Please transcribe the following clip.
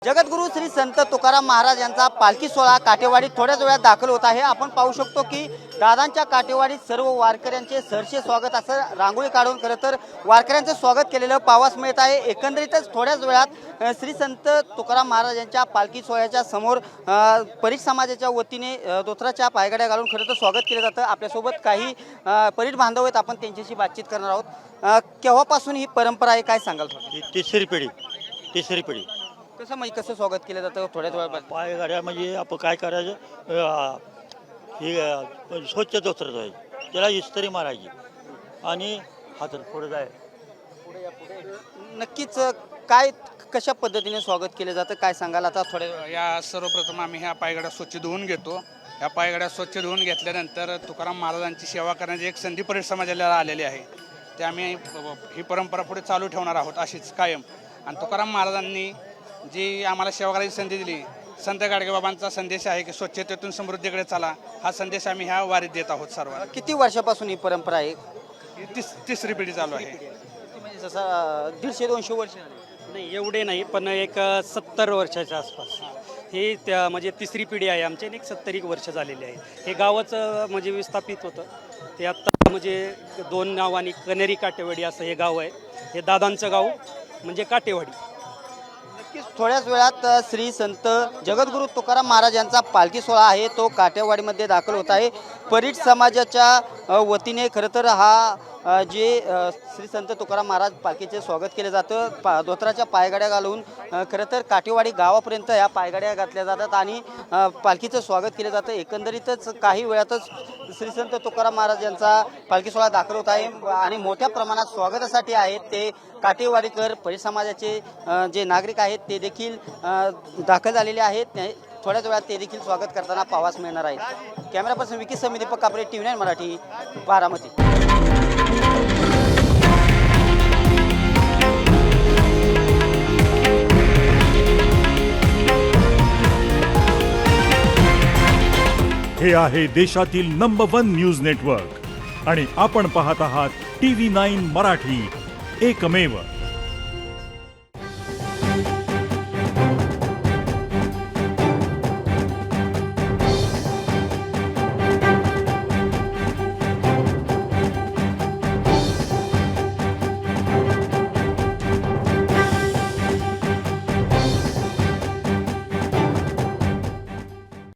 जगद्गुरू श्री संत तुकाराम महाराज यांचा पालखी सोहळा काटेवाडीत थोड्याच वेळात दाखल होत आहे। आपण पाहू शकतो की दादांच्या काटेवाडीत सर्व वारकऱ्यांचे सरसे स्वागत असं रांगोळी काढून खरं तर वारकऱ्यांचं स्वागत केलेलं पाहावयास मिळत आहे। एकंदरीतच थोड्याच वेळात श्री संत तुकाराम महाराज यांच्या पालखी सोहळ्याच्या समोर परीट समाजाच्या वतीने दोथराच्या पायगड्या घालून खरं तर स्वागत केलं जातं। आपल्यासोबत काही परीट बांधव आहेत, आपण त्यांच्याशी बातचीत करणार आहोत। केव्हापासून ही परंपरा आहे, काय सांगाल? तिसरी पिढी कसं म्हणजे कसं स्वागत केलं जातं? थोड्याच वेळात पायगाड्या म्हणजे आपण काय करायचं, हे स्वच्छ दोसरं जायचं, त्याला इस्त्री मारायची आणि हातात पुढे जाय. नक्कीच काय कशा पद्धतीने स्वागत केलं जातं, काय सांगाल आता थोड्या वेळात? या सर्वप्रथम आम्ही ह्या पायगड्या स्वच्छ धुवून घेतो। ह्या पायगड्या स्वच्छ धुवून घेतल्यानंतर तुकाराम महाराजांची सेवा करण्याची एक संधी परीट समाजाला आलेली आहे, ते आम्ही ही परंपरा पुढे चालू ठेवणार आहोत अशीच कायम। आणि तुकाराम महाराजांनी जी आम्हाला सेवा करायची संधी दिली, संत गाडगेबाबांचा संदेश आहे की स्वच्छतेतून समृद्धीकडे चला, हा संदेश आम्ही ह्या वारीत देत आहोत सर्वांना। किती वर्षापासून ही परंपरा आहे? ही तिसरी पिढी चालू आहे। म्हणजे जसं 150-200 वर्ष झाली. नाही एवढे नाही, पण एक 70 वर्षाच्या आसपास ही त्या म्हणजे तिसरी पिढी आहे आमची, आणि एक 70 वर्ष झालेली आहे। हे गावाचं म्हणजे विस्थापित होतं, ते आत्ता म्हणजे 2 नावांनी कनेरी काटेवाडी असं हे गाव आहे। हे दादांचं गाव म्हणजे काटेवाडी। नक्कीच थोड्याच वेळात श्री संत जगद्गुरू तुकाराम महाराज यांचा पालखी सोहळा आहे तो काटेवाडीमध्ये दाखल होत आहे। परीट समाजाच्या वतीने खरं तर हा जे श्री संत तुकाराम महाराज पालखीचे स्वागत केलं जातं। दोतराच्या पायगाड्या घालून खरं तर काटेवाडी गावापर्यंत या पायगाड्या घातल्या जातात आणि पालखीचं स्वागत केलं जातं। एकंदरीतच काही वेळातच श्री संत तुकाराम महाराज यांचा पालखी सोहळा दाखल होत आहे आणि मोठ्या प्रमाणात स्वागतासाठी आहेत ते काटेवाडीकर परीट समाजाचे जे नागरिक आहेत ते देखील दाखल झालेले आहेत। थोड्याच वेळात ते देखील स्वागत करताना पाहावयास मिळणार आहे। कॅमेरा पर्सन विकी समी, दीपक कापरे, TV9 मराठी, बारामती। हे आहे देशातील नंबर 1 न्यूज नेटवर्क आणि आपण पाहत आहात TV9 मराठी, एकमेव।